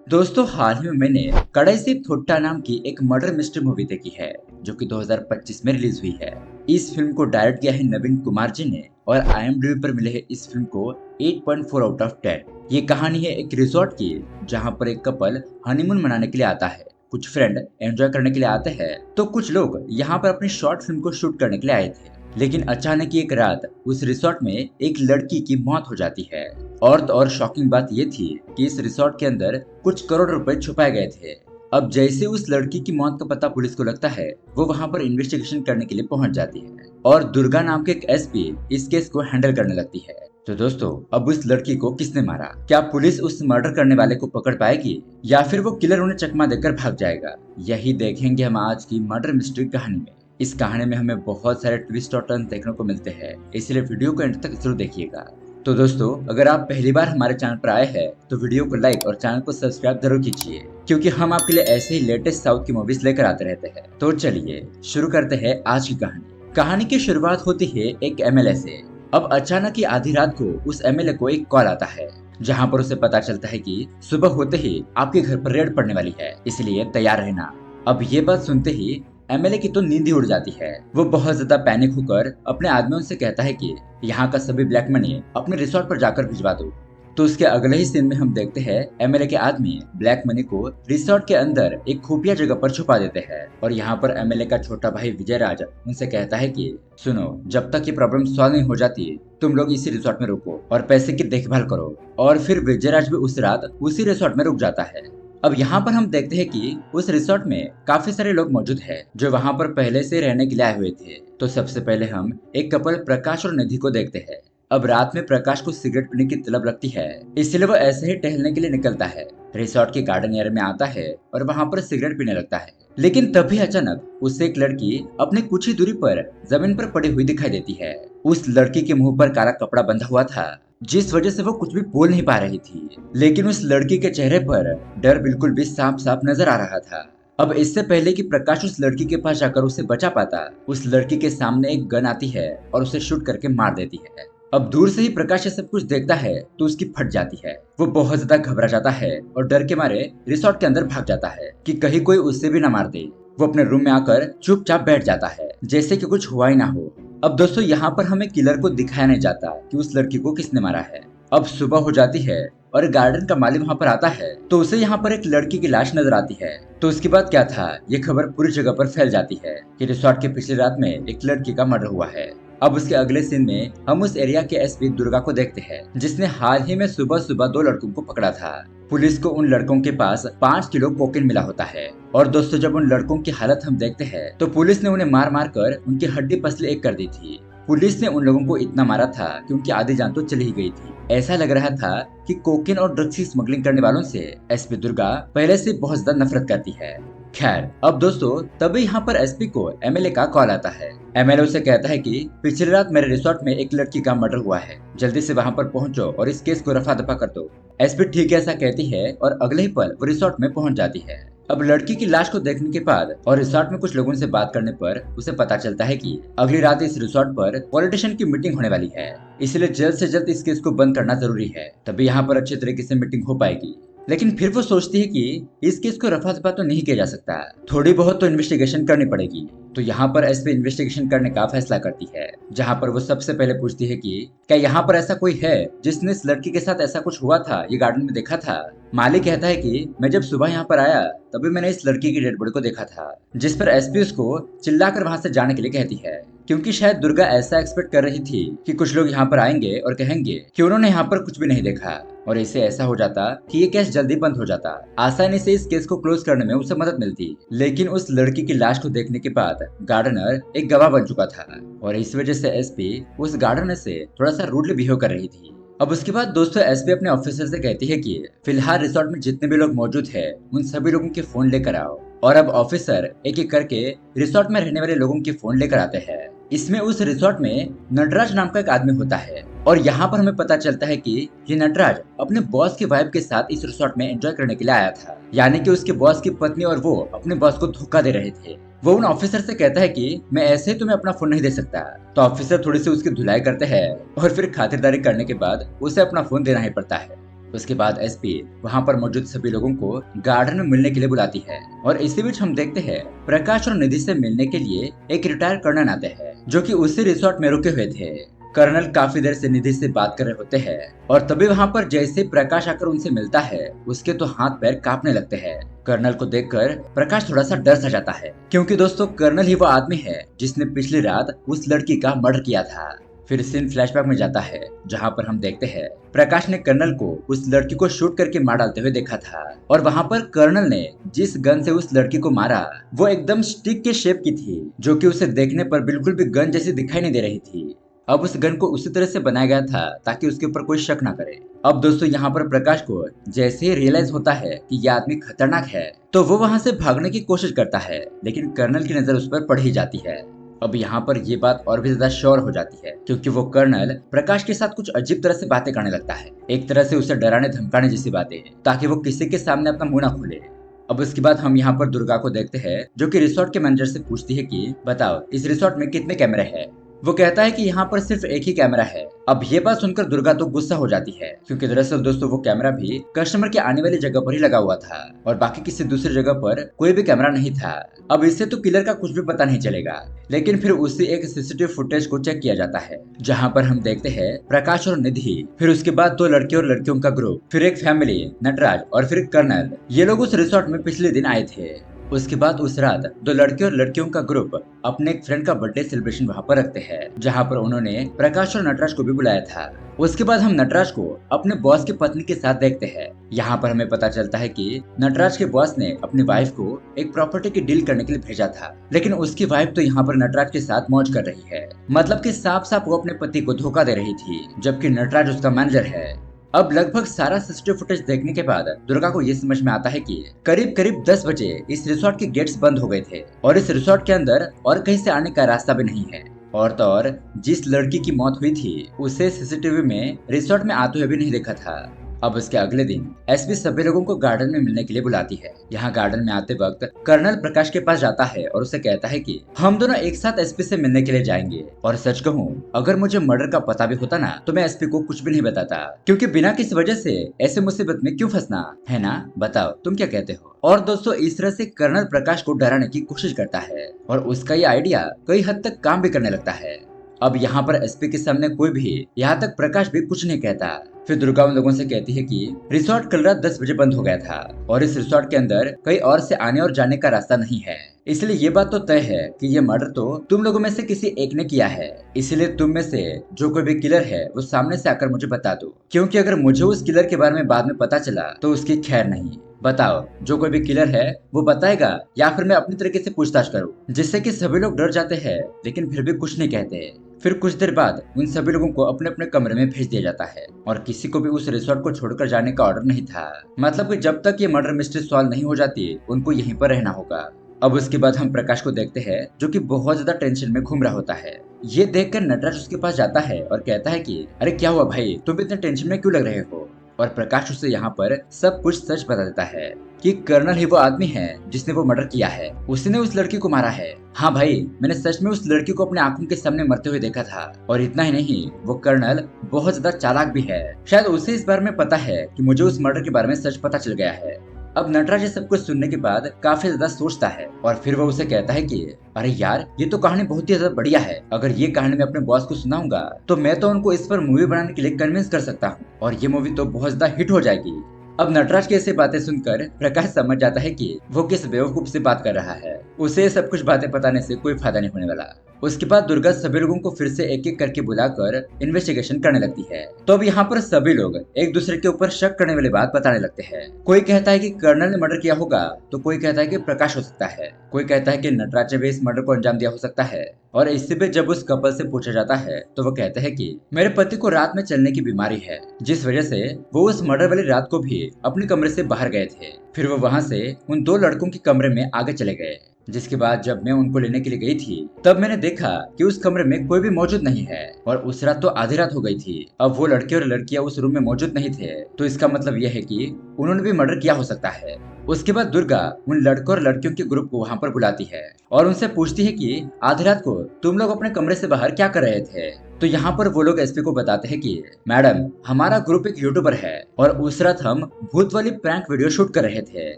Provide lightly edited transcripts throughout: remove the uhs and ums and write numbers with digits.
दोस्तों हाल ही में मैंने कड़ाई से थोट्टा नाम की एक मर्डर मिस्ट्री मूवी देखी है जो कि 2025 में रिलीज हुई है। इस फिल्म को डायरेक्ट किया है नवीन कुमार जी ने और IMDb पर मिले है इस फिल्म को 8.4 आउट ऑफ 10। ये कहानी है एक रिसोर्ट की जहां पर एक कपल हनीमून मनाने के लिए आता है। कुछ फ्रेंड एंजॉय करने के लिए आते हैं तो कुछ लोग यहाँ पर अपनी शॉर्ट फिल्म को शूट करने के लिए आए थे। लेकिन अचानक ही एक रात उस रिसोर्ट में एक लड़की की मौत हो जाती है। और तो और शॉकिंग बात ये थी कि इस रिसोर्ट के अंदर कुछ करोड़ रुपए छुपाए गए थे। अब जैसे उस लड़की की मौत का पता पुलिस को लगता है, वो वहां पर इन्वेस्टिगेशन करने के लिए पहुंच जाती है और दुर्गा नाम के एक SP इस केस को हैंडल करने लगती है। तो दोस्तों अब उस लड़की को किसने मारा? क्या पुलिस उस मर्डर करने वाले को पकड़ पाएगी या फिर वो किलर उन्हें चकमा देकर भाग जाएगा? यही देखेंगे हम आज की मर्डर मिस्ट्री कहानी में। इस कहानी में हमें बहुत सारे ट्विस्ट और टर्न देखने को मिलते हैं, इसलिए वीडियो को एंड तक जरूर देखिएगा। तो दोस्तों अगर आप पहली बार हमारे चैनल पर आए हैं तो वीडियो को लाइक और चैनल को सब्सक्राइब जरूर कीजिए, क्योंकि हम आपके लिए ऐसे ही लेटेस्ट साउथ की मूवीज लेकर आते रहते हैं। तो चलिए शुरू करते हैं आज की कहानी। कहानी की शुरुआत होती है एक MLA से। अब अचानक ही आधी रात को उस MLA को एक कॉल आता है जहाँ पर उसे पता चलता है कि सुबह होते ही आपके घर पर रेड पड़ने वाली है, इसलिए तैयार रहना। अब ये बात सुनते ही MLA की तो नींद ही उड़ जाती है। वो बहुत ज्यादा पैनिक होकर अपने आदमियों से कहता है कि यहाँ का सभी ब्लैक मनी अपने रिसोर्ट पर जाकर भिजवा दो। तो उसके अगले ही सीन में हम देखते हैं MLA के आदमी ब्लैक मनी को रिसोर्ट के अंदर एक खुफिया जगह पर छुपा देते हैं और यहाँ पर MLA का छोटा भाई विजय राज उनसे कहता है कि सुनो, जब तक ये प्रॉब्लम सॉल्व नहीं हो जाती तुम लोग इसी रिसोर्ट में रुको और पैसे की देखभाल करो। और फिर विजय राज भी उस रात उसी रिसोर्ट में रुक जाता है। अब यहाँ पर हम देखते हैं कि उस रिसोर्ट में काफी सारे लोग मौजूद हैं जो वहाँ पर पहले से रहने के लिए आए हुए थे। तो सबसे पहले हम एक कपल प्रकाश और निधि को देखते हैं। अब रात में प्रकाश को सिगरेट पीने की तलब लगती है, इसलिए वो ऐसे ही टहलने के लिए निकलता है। रिसोर्ट के गार्डन एरिया में आता है और वहाँ पर सिगरेट पीने लगता है। लेकिन तभी अचानक उससे एक लड़की अपने कुछ ही दूरी पर जमीन पर पड़ी हुई दिखाई देती है। उस लड़की के मुंह पर काला कपड़ा बंधा हुआ था, जिस वजह से वो कुछ भी बोल नहीं पा रही थी। लेकिन उस लड़की के चेहरे पर डर बिल्कुल भी साफ साफ नजर आ रहा था। अब इससे पहले कि प्रकाश उस लड़की के पास जाकर उसे बचा पाता, उस लड़की के सामने एक गन आती है और उसे शूट करके मार देती है। अब दूर से ही प्रकाश ये सब कुछ देखता है तो उसकी फट जाती है। वो बहुत ज्यादा घबरा जाता है और डर के मारे रिसोर्ट के अंदर भाग जाता है कि कहीं कोई उससे भी न मार दे। वो अपने रूम में आकर चुपचाप बैठ जाता है जैसे कि कुछ हुआ ही ना हो। अब दोस्तों यहाँ पर हमें किलर को दिखाया नहीं जाता कि उस लड़की को किसने मारा है। अब सुबह हो जाती है और गार्डन का माली वहाँ पर आता है तो उसे यहाँ पर एक लड़की की लाश नजर आती है। तो उसके बाद क्या था, ये खबर पूरी जगह पर फैल जाती है कि रिसोर्ट के पिछली रात में एक लड़की का मर्डर हुआ है। अब उसके अगले सीन में हम उस एरिया के SP दुर्गा को देखते हैं, जिसने हाल ही में सुबह सुबह 2 लड़कों को पकड़ा था। पुलिस को उन लड़कों के पास 5 किलो कोकेन मिला होता है। और दोस्तों जब उन लड़कों की हालत हम देखते हैं तो पुलिस ने उन्हें मार मार कर उनकी हड्डी पसली एक कर दी थी। पुलिस ने उन लोगों को इतना मारा था कि उनकी आधी जान तो चली ही गई थी। ऐसा लग रहा था कि कोकेन और ड्रग्स की स्मगलिंग करने वालों से SP दुर्गा पहले से बहुत ज्यादा नफरत करती है। खैर अब दोस्तों तभी यहाँ पर SP को MLA का कॉल आता है। MLA उसे कहता है कि पिछली रात मेरे रिसोर्ट में एक लड़की का मर्डर हुआ है, जल्दी से वहाँ पर पहुँचो और इस केस को रफा दफा कर दो। SP ठीक है ऐसा कहती है और अगले ही पल वो रिसोर्ट में पहुँच जाती है। अब लड़की की लाश को देखने के बाद और रिसोर्ट में कुछ लोगों से बात करने पर उसे पता चलता है कि अगली रात इस रिसोर्ट पर पॉलिटिशियन की मीटिंग होने वाली है, इसलिए जल्द से जल्द इस केस को बंद करना जरूरी है, तभी यहाँ पर अच्छे तरीके से मीटिंग हो पाएगी। लेकिन फिर वो सोचती है कि इस केस को रफा दफा तो नहीं किया जा सकता, थोड़ी बहुत तो इन्वेस्टिगेशन करनी पड़ेगी। तो यहाँ पर SP इन्वेस्टिगेशन करने का फैसला करती है, जहाँ पर वो सबसे पहले पूछती है कि क्या यहाँ पर ऐसा कोई है जिसने इस लड़की के साथ ऐसा कुछ हुआ था, ये गार्डन में देखा था। मालिक कहता है कि मैं जब सुबह यहाँ पर आया तभी मैंने इस लड़की की डेड बॉडी को देखा था, जिस पर SP उसको चिल्लाकर वहाँ से जाने के लिए कहती है, क्योंकि शायद दुर्गा ऐसा एक्सपेक्ट कर रही थी कि कुछ लोग यहाँ पर आएंगे और कहेंगे कि उन्होंने यहाँ पर कुछ भी नहीं देखा और इससे ऐसा हो जाता कि ये केस जल्दी बंद हो जाता, आसानी से इस केस को क्लोज करने में उसे मदद मिलती। लेकिन उस लड़की की लाश को देखने के बाद गार्डनर एक गवाह बन चुका था और इस वजह से SP उस गार्डनर से थोड़ा सा रूडली बिहेव कर रही थी। अब उसके बाद दोस्तों SP अपने ऑफिसर से कहती है कि फिलहाल रिसोर्ट में जितने भी लोग मौजूद हैं उन सभी लोगों के फोन लेकर आओ। और अब ऑफिसर एक एक करके रिसोर्ट में रहने वाले लोगों के फोन लेकर आते हैं। इसमें उस रिसोर्ट में नटराज नाम का एक आदमी होता है और यहाँ पर हमें पता चलता है कि ये नटराज अपने बॉस की वाइफ के साथ इस रिसोर्ट में एंजॉय करने के लिए आया था, यानी कि उसके बॉस की पत्नी और वो अपने बॉस को धोखा दे रहे थे। वो उन ऑफिसर से कहता है कि मैं ऐसे ही तुम्हें अपना फोन नहीं दे सकता। तो ऑफिसर थोड़ी सी उसकी धुलाई करते हैं और फिर खातिरदारी करने के बाद उसे अपना फोन देना ही पड़ता है। उसके बाद एसपी वहाँ पर मौजूद सभी लोगों को गार्डन में मिलने के लिए बुलाती है और इसी बीच हम देखते हैं प्रकाश और निधि से मिलने के लिए एक रिटायर्ड कर्नल आते हैं जो कि उसी रिसोर्ट में रुके हुए थे। कर्नल काफी देर से निधि से बात कर रहे होते हैं और तभी वहाँ पर जैसे प्रकाश आकर उनसे मिलता है उसके तो हाथ पैर कांपने लगते हैं। कर्नल को देखकर प्रकाश थोड़ा सा डर सा जाता है क्योंकि दोस्तों कर्नल ही वो आदमी है जिसने पिछली रात उस लड़की का मर्डर किया था। फिर सीन फ्लैशबैक में जाता है जहाँ पर हम देखते हैं प्रकाश ने कर्नल को उस लड़की को शूट करके मार डालते हुए देखा था और वहाँ पर कर्नल ने जिस गन से उस लड़की को मारा वो एकदम स्टिक के शेप की थी जो कि उसे देखने पर बिल्कुल भी गन जैसी दिखाई नहीं दे रही थी। अब उस गन को उसी तरह से बनाया गया था ताकि उसके ऊपर कोई शक ना करे। अब दोस्तों यहाँ पर प्रकाश को जैसे ही रियलाइज होता है कि यह आदमी खतरनाक है तो वो वहाँ से भागने की कोशिश करता है लेकिन कर्नल की नजर उस पर पड़ ही जाती है। अब यहाँ पर ये बात और भी ज्यादा श्योर हो जाती है क्योंकि वो कर्नल प्रकाश के साथ कुछ अजीब तरह से बातें करने लगता है, एक तरह से उसे डराने धमकाने जैसी बातें ताकि वो किसी के सामने अपना मुंह ना खोले। अब उसके बाद हम यहाँ पर दुर्गा को देखते हैं जो कि रिसोर्ट के मैनेजर से पूछती है कि बताओ इस रिसोर्ट में कितने कैमरे हैं। वो कहता है कि यहाँ पर सिर्फ एक ही कैमरा है। अब ये बात सुनकर दुर्गा तो गुस्सा हो जाती है क्योंकि दरअसल दोस्तों वो कैमरा भी कस्टमर के आने वाली जगह पर ही लगा हुआ था और बाकी किसी दूसरी जगह पर कोई भी कैमरा नहीं था। अब इससे तो किलर का कुछ भी पता नहीं चलेगा। लेकिन फिर उसी एक सीसीटीवी फुटेज को चेक किया जाता है जहाँ पर हम देखते हैं प्रकाश और निधि, फिर उसके बाद दो लड़के और लड़कियों का ग्रुप, फिर एक फैमिली नटराज और फिर कर्नल, ये लोग उस रिसोर्ट में पिछले दिन आए थे। उसके बाद उस रात दो लड़के और लड़कियों का ग्रुप अपने एक फ्रेंड का बर्थडे सेलिब्रेशन वहाँ पर रखते हैं जहाँ पर उन्होंने प्रकाश और नटराज को भी बुलाया था। उसके बाद हम नटराज को अपने बॉस की पत्नी के साथ देखते हैं। यहाँ पर हमें पता चलता है कि नटराज के बॉस ने अपनी वाइफ को एक प्रॉपर्टी की डील करने के लिए भेजा था लेकिन उसकी वाइफ तो यहाँ पर नटराज के साथ मौज कर रही है, मतलब कि साफ साफ वो अपने पति को धोखा दे रही थी जबकि नटराज उसका मैनेजर है। अब लगभग सारा सीसीटीवी फुटेज देखने के बाद दुर्गा को ये समझ में आता है कि करीब करीब 10 बजे इस रिसोर्ट के गेट्स बंद हो गए थे और इस रिसोर्ट के अंदर और कहीं से आने का रास्ता भी नहीं है। और तो और जिस लड़की की मौत हुई थी उसे सीसीटीवी में रिसोर्ट में आते हुए भी नहीं देखा था। अब उसके अगले दिन एसपी सभी लोगों को गार्डन में मिलने के लिए बुलाती है। यहाँ गार्डन में आते वक्त कर्नल प्रकाश के पास जाता है और उसे कहता है कि हम दोनों एक साथ एसपी से मिलने के लिए जाएंगे और सच कहूँ अगर मुझे मर्डर का पता भी होता ना तो मैं एसपी को कुछ भी नहीं बताता क्योंकि बिना किसी वजह से ऐसे मुसीबत में क्यों फंसना है ना, बताओ तुम क्या कहते हो। और दोस्तों इस तरह से कर्नल प्रकाश को डराने की कोशिश करता है और उसका ये आइडिया कई हद तक काम भी करने लगता है। अब यहाँ पर एसपी के सामने कोई भी, यहाँ तक प्रकाश भी कुछ नहीं कहता। फिर दुर्गा उन लोगों से कहती है कि रिसोर्ट कल रात 10 बजे बंद हो गया था और इस रिसोर्ट के अंदर कहीं और से आने और जाने का रास्ता नहीं है, इसलिए ये बात तो तय है कि ये मर्डर तो तुम लोगों में से किसी एक ने किया है। इसलिए तुम में से जो कोई भी किलर है वो सामने से आकर मुझे बता दो क्योंकि अगर मुझे उस किलर के बारे में बाद में पता चला तो उसकी खैर नहीं। बताओ जो कोई भी किलर है वो बताएगा या फिर मैं अपनी तरीके से पूछताछ करूं, जिससे कि सभी लोग डर जाते हैं लेकिन फिर भी कुछ नहीं कहते। फिर कुछ देर बाद उन सभी लोगों को अपने अपने कमरे में भेज दिया जाता है और किसी को भी उस रिसोर्ट को छोड़कर जाने का ऑर्डर नहीं था, मतलब कि जब तक ये मर्डर मिस्ट्री सॉल्व नहीं हो जाती उनको यहीं पर रहना होगा। अब उसके बाद हम प्रकाश को देखते हैं जो कि बहुत ज्यादा टेंशन में घूम रहा होता है। ये देखकर नटराज उसके पास जाता है और कहता है कि अरे क्या हुआ भाई, तुम इतने टेंशन में क्यों लग रहे हो। और प्रकाश उसे यहाँ पर सब कुछ सच बता देता है कि कर्नल ही वो आदमी है जिसने वो मर्डर किया है, उसने उस लड़की को मारा है। हाँ भाई, मैंने सच में उस लड़की को अपने आंखों के सामने मरते हुए देखा था और इतना ही नहीं वो कर्नल बहुत ज्यादा चालाक भी है, शायद उसे इस बारे में पता है कि मुझे उस मर्डर के बारे में सच पता चल गया है। अब नटराज ये सब कुछ सुनने के बाद काफी ज्यादा सोचता है और फिर वो उसे कहता है कि अरे यार ये तो कहानी बहुत ही ज्यादा बढ़िया है, अगर ये कहानी मैं अपने बॉस को सुनाऊंगा तो मैं तो उनको इस पर मूवी बनाने के लिए कन्विंस कर सकता हूँ और ये मूवी तो बहुत ज्यादा हिट हो जाएगी। अब नटराज की ऐसी बातें सुनकर प्रकाश समझ जाता है कि वो किस बेवकूफ से बात कर रहा है, उसे सब कुछ बातें बताने से कोई फायदा नहीं होने वाला। उसके बाद दुर्गा सभी लोगों को फिर से एक एक करके बुलाकर इन्वेस्टिगेशन करने लगती है। तो अब यहाँ पर सभी लोग एक दूसरे के ऊपर शक करने वाली बात बताने लगते हैं। कोई कहता है कि कर्नल ने मर्डर किया होगा तो कोई कहता है कि प्रकाश हो सकता है, कोई कहता है कि नटराज ने भी इस मर्डर को अंजाम दिया हो सकता है। और इससे भी जब उस कपल से पूछा जाता है तो वो कहते हैं कि मेरे पति को रात में चलने की बीमारी है जिस वजह से वो उस मर्डर वाली रात को भी अपने कमरे से बाहर गए थे। फिर वो वहाँ से उन दो लड़कों के कमरे में आगे चले गए, जिसके बाद जब मैं उनको लेने के लिए गई थी तब मैंने देखा कि उस कमरे में कोई भी मौजूद नहीं है और उस रात तो आधी रात हो गई थी। अब वो लड़के और लड़कियां उस रूम में मौजूद नहीं थे तो इसका मतलब यह है कि उन्होंने भी मर्डर किया हो सकता है। उसके बाद दुर्गा उन लड़कों और लड़कियों के ग्रुप को वहाँ पर बुलाती है और उनसे पूछती है कि आधी रात को तुम लोग अपने कमरे से बाहर क्या कर रहे थे। तो तो यहाँ पर वो लोग एसपी को बताते हैं कि मैडम, हमारा ग्रुप एक यूट्यूबर है और उस रात हम भूत वाली प्रैंक वीडियो शूट कर रहे थे।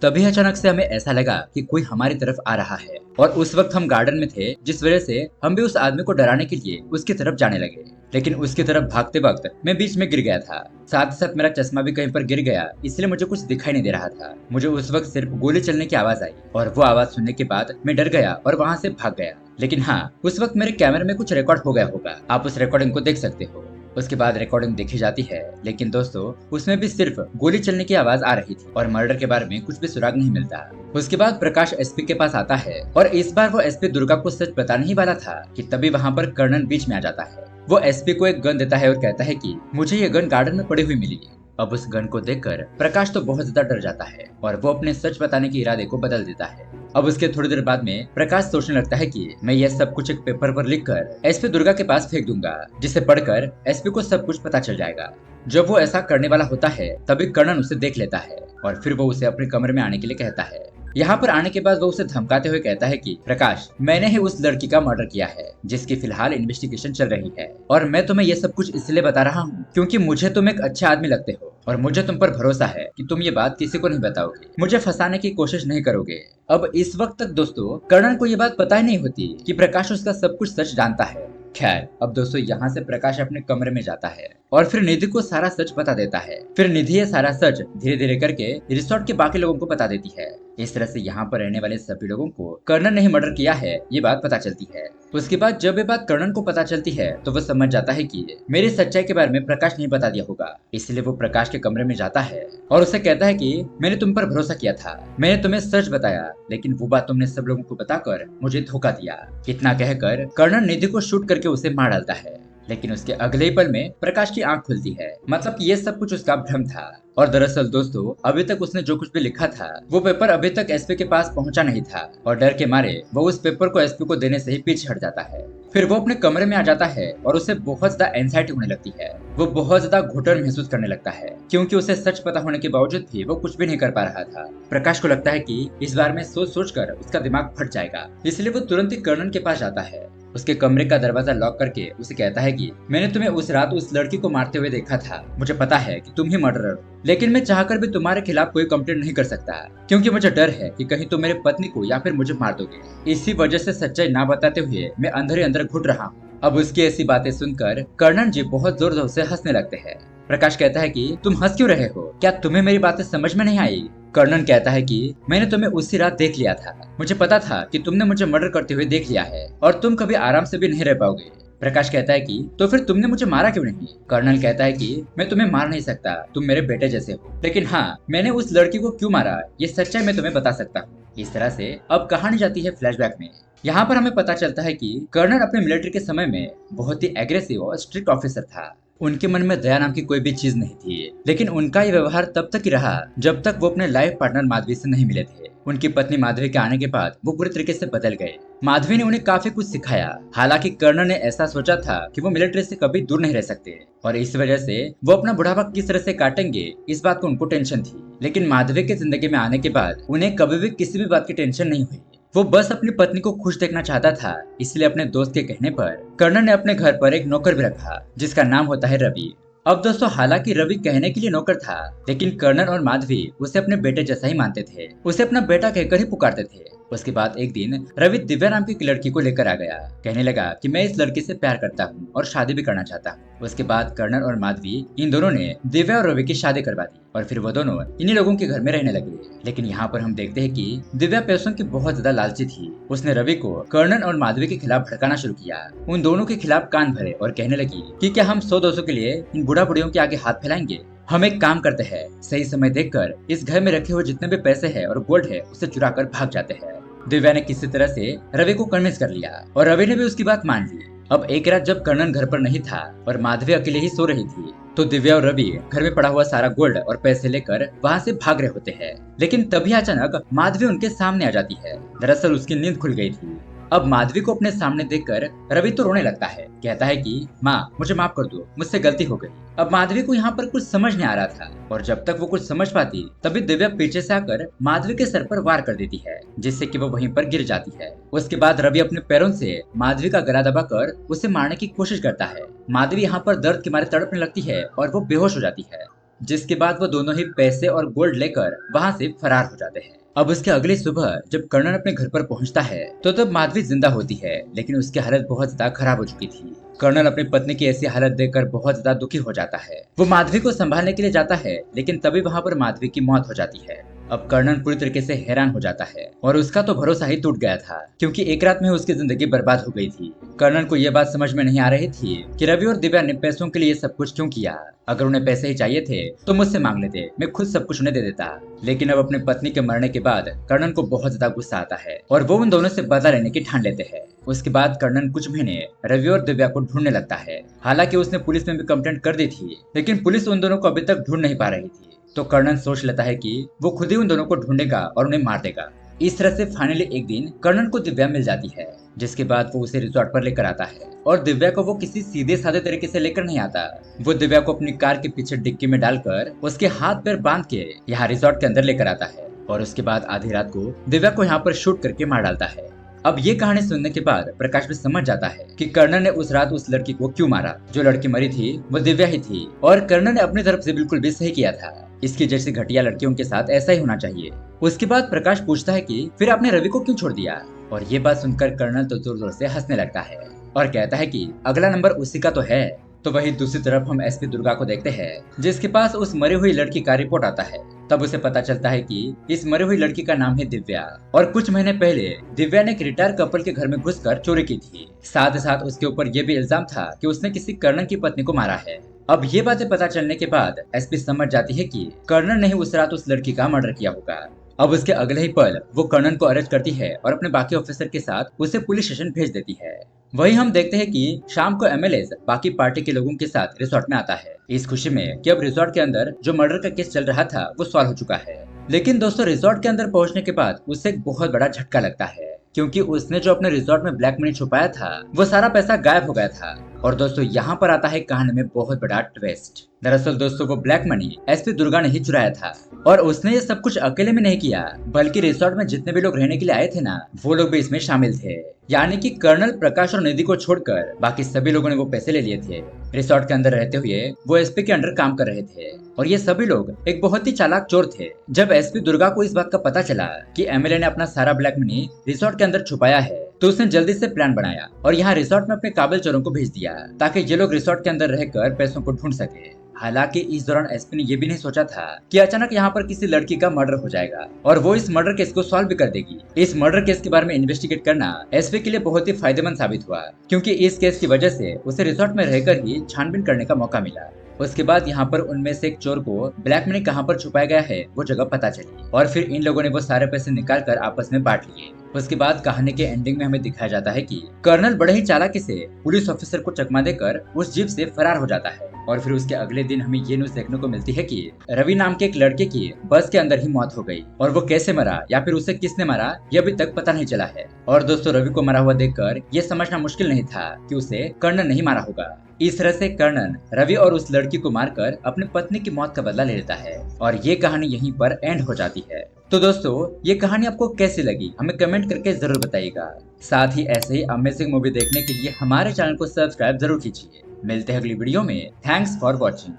तभी अचानक से हमें ऐसा लगा कि कोई हमारी तरफ आ रहा है और उस वक्त हम गार्डन में थे, जिस वजह से हम भी उस आदमी को डराने के लिए उसकी तरफ जाने लगे। लेकिन उसकी तरफ भागते वक्त मैं बीच में गिर गया था। साथ ही साथ मेरा चश्मा भी कहीं पर गिर गया, इसलिए मुझे कुछ दिखाई नहीं दे रहा था। मुझे उस वक्त सिर्फ गोली चलने की आवाज आई और वो आवाज सुनने के बाद मैं डर गया और वहाँ से भाग गया। लेकिन हाँ, उस वक्त मेरे कैमरे में कुछ रिकॉर्ड हो गया होगा, आप उस रिकॉर्डिंग को देख सकते हो। उसके बाद रिकॉर्डिंग देखी जाती है, लेकिन दोस्तों उसमें भी सिर्फ गोली चलने की आवाज आ रही थी और मर्डर के बारे में कुछ भी सुराग नहीं मिलता। उसके बाद प्रकाश एसपी के पास आता है और इस बार वो एसपी दुर्गा को सच बताने ही वाला था कि तभी वहाँ पर कर्नन बीच में आ जाता है। वो एसपी को एक गन देता है और कहता है कि मुझे ये गन गार्डन में पड़ी हुई मिली। अब उस गन को देखकर प्रकाश तो बहुत ज्यादा डर जाता है और वो अपने सच बताने के इरादे को बदल देता है। अब उसके थोड़ी देर बाद में प्रकाश सोचने लगता है कि मैं यह सब कुछ एक पेपर पर लिखकर एसपी दुर्गा के पास फेंक दूंगा, जिसे पढ़कर एसपी को सब कुछ पता चल जाएगा। जब वो ऐसा करने वाला होता है तभी कर्नन उसे देख लेता है और फिर वो उसे अपने कमरे में आने के लिए कहता है। यहाँ पर आने के बाद वो उसे धमकाते हुए कहता है कि प्रकाश, मैंने ही उस लड़की का मर्डर किया है जिसकी फिलहाल इन्वेस्टिगेशन चल रही है और मैं तुम्हें ये सब कुछ इसलिए बता रहा हूँ क्योंकि मुझे तुम एक अच्छे आदमी लगते हो और मुझे तुम पर भरोसा है कि तुम ये बात किसी को नहीं बताओगे, मुझे फंसाने की कोशिश नहीं करोगे। अब इस वक्त तक दोस्तों कर्नन को ये बात पता ही नहीं होती कि प्रकाश उसका सब कुछ सच जानता है। खैर, अब दोस्तों यहाँ से प्रकाश अपने कमरे में जाता है और फिर निधि को सारा सच बता देता है। फिर निधि ये सारा सच धीरे धीरे करके रिसोर्ट के बाकी लोगों को बता देती है। इस तरह से यहाँ पर रहने वाले सभी लोगों को कर्नन ने ही मर्डर किया है ये बात पता चलती है। उसके बाद जब ये बात कर्नन को पता चलती है तो वो समझ जाता है कि मेरी सच्चाई के बारे में प्रकाश नहीं बता दिया होगा, इसलिए वो प्रकाश के कमरे में जाता है और उसे कहता है कि मैंने तुम पर भरोसा किया था, मैंने तुम्हें सच बताया, लेकिन वो बात तुमने सब लोगों को बताकर मुझे धोखा दिया। इतना कहकर कर्नन निधि को शूट करके उसे मार डालता है। लेकिन उसके अगले ही पल में प्रकाश की आंख खुलती है, मतलब कि ये सब कुछ उसका भ्रम था और दरअसल दोस्तों अभी तक उसने जो कुछ भी लिखा था वो पेपर अभी तक एसपी के पास पहुंचा नहीं था और डर के मारे वो उस पेपर को एसपी को देने से ही पीछे हट जाता है। फिर वो अपने कमरे में आ जाता है और उसे बहुत ज्यादा एंजाइटी होने लगती है। वो बहुत ज्यादा घुटन महसूस करने लगता है क्योंकि उसे सच पता होने के बावजूद भी वो कुछ भी नहीं कर पा रहा था। प्रकाश को लगता है कि इस बार में सोच सोच कर उसका दिमाग फट जाएगा, इसलिए वो तुरंत ही कर्नन के पास जाता है। उसके कमरे का दरवाजा लॉक करके उसे कहता है कि मैंने तुम्हें उस रात उस लड़की को मारते हुए देखा था, मुझे पता है कि तुम ही मर्डरर हो, लेकिन मैं चाहकर भी तुम्हारे खिलाफ कोई कंप्लेंट नहीं कर सकता क्योंकि मुझे डर है कि कहीं तुम मेरे पत्नी को या फिर मुझे मार दोगे। इसी वजह से सच्चाई ना बताते हुए मैं अंदर ही अंदर घुट रहा हूँ। अब उसकी ऐसी बातें सुनकर कर्नन जी बहुत जोर जोर से हंसने लगते हैं। प्रकाश कहता है कि तुम हंस क्यों रहे हो, क्या तुम्हें मेरी बातें समझ में नहीं आई? कर्नन कहता है कि मैंने तुम्हें उसी रात देख लिया था, मुझे पता था कि तुमने मुझे मर्डर करते हुए देख लिया है और तुम कभी आराम से भी नहीं रह पाओगे। प्रकाश कहता है कि तो फिर तुमने मुझे मारा क्यों नहीं? कर्नल कहता है कि मैं तुम्हें मार नहीं सकता, तुम मेरे बेटे जैसे हो, लेकिन हाँ, मैंने उस लड़की को क्यों मारा ये सच्चाई मैं तुम्हें बता सकता हूँ। इस तरह से अब कहानी जाती है फ्लैशबैक में। यहाँ पर हमें पता चलता है कि कर्नल अपने मिलिट्री के समय में बहुत ही एग्रेसिव और स्ट्रिक्ट ऑफिसर था। उनके मन में दया नाम की कोई भी चीज नहीं थी, लेकिन उनका ये व्यवहार तब तक ही रहा जब तक वो अपने लाइफ पार्टनर माधवी से नहीं मिले थे। उनकी पत्नी माधवी के आने के बाद वो पूरी तरीके से बदल गए। माधवी ने उन्हें काफी कुछ सिखाया। हालांकि कर्नल ने ऐसा सोचा था कि वो मिलिट्री से कभी दूर नहीं रह सकते और इस वजह से वो अपना बुढ़ापा किस तरह से काटेंगे इस बात को उनको टेंशन थी। लेकिन माधवी के जिंदगी में आने के बाद उन्हें कभी भी किसी भी बात की टेंशन नहीं हुई। वो बस अपनी पत्नी को खुश देखना चाहता था, इसलिए अपने दोस्त के कहने पर कर्नल ने अपने घर पर एक नौकर भी रखा जिसका नाम होता है रवि। अब दोस्तों हालांकि रवि कहने के लिए नौकर था, लेकिन कर्नल और माधवी उसे अपने बेटे जैसा ही मानते थे, उसे अपना बेटा कहकर ही पुकारते थे। उसके बाद एक दिन रवि दिव्या नाम की एक लड़की को लेकर आ गया, कहने लगा कि मैं इस लड़की से प्यार करता हूँ और शादी भी करना चाहता हूँ। उसके बाद कर्नल और माधवी इन दोनों ने दिव्या और रवि की शादी करवा दी और फिर वो दोनों इन्हीं लोगों के घर में रहने लगे। लेकिन यहाँ पर हम देखते हैं कि दिव्या पैसों की बहुत ज्यादा लालची थी। उसने रवि को कर्नल और माधवी के खिलाफ भड़काना शुरू किया, उन दोनों के खिलाफ कान भरे और कहने लगी कि क्या हम 100-200 के लिए इन बुढ़ा बुढ़ियों के आगे हाथ फैलाएंगे? हम एक काम करते हैं, सही समय देखकर इस घर में रखे हुए जितने भी पैसे हैं और गोल्ड है उसे चुरा कर भाग जाते हैं। दिव्या ने किसी तरह से रवि को कन्विंस कर लिया और रवि ने भी उसकी बात मान ली। अब एक रात जब कर्नल घर पर नहीं था और माधवी अकेले ही सो रही थी तो दिव्या और रवि घर में पड़ा हुआ सारा गोल्ड और पैसे लेकर वहाँ से भाग रहे होते हैं। लेकिन तभी अचानक माधवी उनके सामने आ जाती है। दरअसल उसकी नींद खुल गई थी। अब माधवी को अपने सामने देखकर रवि तो रोने लगता है। कहता है कि माँ मुझे माफ कर दो, मुझसे गलती हो गई। अब माधवी को यहाँ पर कुछ समझ नहीं आ रहा था और जब तक वो कुछ समझ पाती तभी दिव्या पीछे से आकर माधवी के सर पर वार कर देती है, जिससे कि वो वहीं पर गिर जाती है। उसके बाद रवि अपने पैरों से माधवी का गला दबाकर उसे मारने की कोशिश करता है। माधवी यहाँ पर दर्द के मारे तड़पने लगती है और वो बेहोश हो जाती है, जिसके बाद वो दोनों ही पैसे और गोल्ड लेकर वहाँ से फरार हो जाते हैं। अब उसके अगली सुबह जब कर्णन अपने घर पर पहुंचता है तो तब माधवी जिंदा होती है, लेकिन उसकी हालत बहुत ज्यादा खराब हो चुकी थी। कर्नल अपनी पत्नी की ऐसी हालत देखकर बहुत ज्यादा दुखी हो जाता है। वो माधवी को संभालने के लिए जाता है, लेकिन तभी वहाँ पर माधवी की मौत हो जाती है। अब कर्णन पूरी तरीके से हैरान हो जाता है और उसका तो भरोसा ही टूट गया था, क्योंकि एक रात में उसकी जिंदगी बर्बाद हो गई थी। कर्णन को यह बात समझ में नहीं आ रही थी कि रवि और दिव्या ने पैसों के लिए सब कुछ क्यों किया। अगर उन्हें पैसे ही चाहिए थे तो मुझसे मांग लेते, मैं खुद सब कुछ उन्हें दे देता। लेकिन अब अपनी पत्नी के मरने के बाद कर्णन को बहुत ज्यादा गुस्सा आता है और वो उन दोनों से बदला लेने की ठान लेते हैं। उसके बाद कर्णन कुछ महीने रवि और दिव्या को ढूंढने लगता है। हालांकि उसने पुलिस में भी कंप्लेंट कर दी थी, लेकिन पुलिस उन दोनों को अभी तक ढूंढ नहीं पा रही थी। तो कर्णन सोच लेता है कि वो खुद ही उन दोनों को ढूंढेगा और उन्हें मार देगा। इस तरह से फाइनली एक दिन कर्णन को दिव्या मिल जाती है, जिसके बाद वो उसे रिजॉर्ट पर लेकर आता है। और दिव्या को वो किसी सीधे साधे तरीके से लेकर नहीं आता। वो दिव्या को अपनी कार के पीछे डिक्की में डालकर उसके हाथ पैर बांध के यहाँ रिजॉर्ट के अंदर लेकर आता है और उसके बाद आधी रात को दिव्या को यहाँ पर शूट करके मार डालता है। अब ये कहानी सुनने के बाद प्रकाश भी समझ जाता है कि कर्णन ने उस रात उस लड़की को क्यों मारा। जो लड़की मरी थी वो दिव्या ही थी और कर्णन ने अपनी तरफ से बिल्कुल भी सही किया था। इसकी जैसी घटिया लड़कियों के साथ ऐसा ही होना चाहिए। उसके बाद प्रकाश पूछता है कि फिर आपने रवि को क्यों छोड़ दिया, और ये बात सुनकर कर्णन तो जोर जोर से हंसने लगता है और कहता है कि अगला नंबर उसी का तो है। तो वही दूसरी तरफ हम एसपी दुर्गा को देखते हैं, जिसके पास उस मरी हुई लड़की का रिपोर्ट आता है। तब उसे पता चलता है कि इस मरी हुई लड़की का नाम है दिव्या और कुछ महीने पहले दिव्या ने एक रिटायर कपल के घर में घुसकर चोरी की थी। साथ ही साथ उसके ऊपर यह भी इल्जाम था कि उसने किसी कर्णन की पत्नी को मारा है। अब ये बातें पता चलने के बाद एसपी समझ जाती है कि कर्णन ने ही उस रात उस लड़की का मर्डर किया होगा। अब उसके अगले ही पल वो कर्णन को अरेस्ट करती है और अपने बाकी ऑफिसर के साथ उसे पुलिस स्टेशन भेज देती है। वहीं हम देखते हैं कि शाम को एमएलए बाकी पार्टी के लोगों के साथ रिसोर्ट में आता है, इस खुशी में कि अब रिसोर्ट के अंदर जो मर्डर का केस चल रहा था वो सॉल्व हो चुका है। लेकिन दोस्तों रिसोर्ट के अंदर पहुंचने के बाद उसे एक बहुत बड़ा झटका लगता है, क्योंकि उसने जो अपने रिसोर्ट में ब्लैक मनी छुपाया था वो सारा पैसा गायब हो गया था। और दोस्तों यहाँ पर आता है कहानी में बहुत बड़ा ट्विस्ट। दरअसल दोस्तों वो ब्लैक मनी एसपी दुर्गा ने ही चुराया था और उसने ये सब कुछ अकेले में नहीं किया, बल्कि रिसोर्ट में जितने भी लोग रहने के लिए आए थे ना वो लोग भी इसमें शामिल थे। यानी कि कर्नल प्रकाश और निधि को छोड़कर बाकी सभी लोगों ने वो पैसे ले लिए थे। रिसोर्ट के अंदर रहते हुए वो एसपी के अंडर काम कर रहे थे और ये सभी लोग एक बहुत ही चालाक चोर थे। जब एसपी दुर्गा को इस बात का पता चला कि एमएलए ने अपना सारा ब्लैक मनी रिसोर्ट के अंदर छुपाया है, तो उसने जल्दी से प्लान बनाया और यहाँ रिसोर्ट में अपने काबिल चोरों को भेज दिया ताकि ये लोग रिसोर्ट के अंदर रहकर पैसों को ढूंढ सके। हालांकि इस दौरान एसपी ने ये भी नहीं सोचा था कि अचानक यहाँ पर किसी लड़की का मर्डर हो जाएगा और वो इस मर्डर केस को सॉल्व भी कर देगी। इस मर्डर केस के बारे में इन्वेस्टिगेट करना एसपी के लिए बहुत ही फायदेमंद साबित हुआ, क्योंकि इस केस की वजह से उसे रिसोर्ट में रहकर ही छानबीन करने का मौका मिला। उसके बाद यहाँ पर उनमें से एक चोर को ब्लैक मनी कहाँ पर छुपाया गया है वो जगह पता चली और फिर इन लोगों ने वो सारे पैसे निकाल कर आपस में बांट लिए। उसके बाद कहानी के एंडिंग में हमें दिखाया जाता है कि कर्नल बड़े ही चालाकी से पुलिस ऑफिसर को चकमा देकर उस जीप से फरार हो जाता है। और फिर उसके अगले दिन हमें ये न्यूज देखने को मिलती है कि रवि नाम के एक लड़के की बस के अंदर ही मौत हो गई और वो कैसे मरा या फिर उसे किसने मारा ये अभी तक पता नहीं चला है। और दोस्तों रवि को मरा हुआ देखकर ये समझना मुश्किल नहीं था कि उसे कर्णन नहीं मारा होगा। इस तरह से कर्णन रवि और उस लड़की को मारकर अपनी पत्नी की मौत का बदला ले लेता है और ये कहानी यहीं पर एंड हो जाती है। तो दोस्तों ये कहानी आपको कैसी लगी हमें कमेंट करके जरूर बताइएगा। साथ ही ऐसे ही अमेजिंग मूवी देखने के लिए हमारे चैनल को सब्सक्राइब जरूर कीजिए। मिलते हैं अगली वीडियो में। Thanks for watching.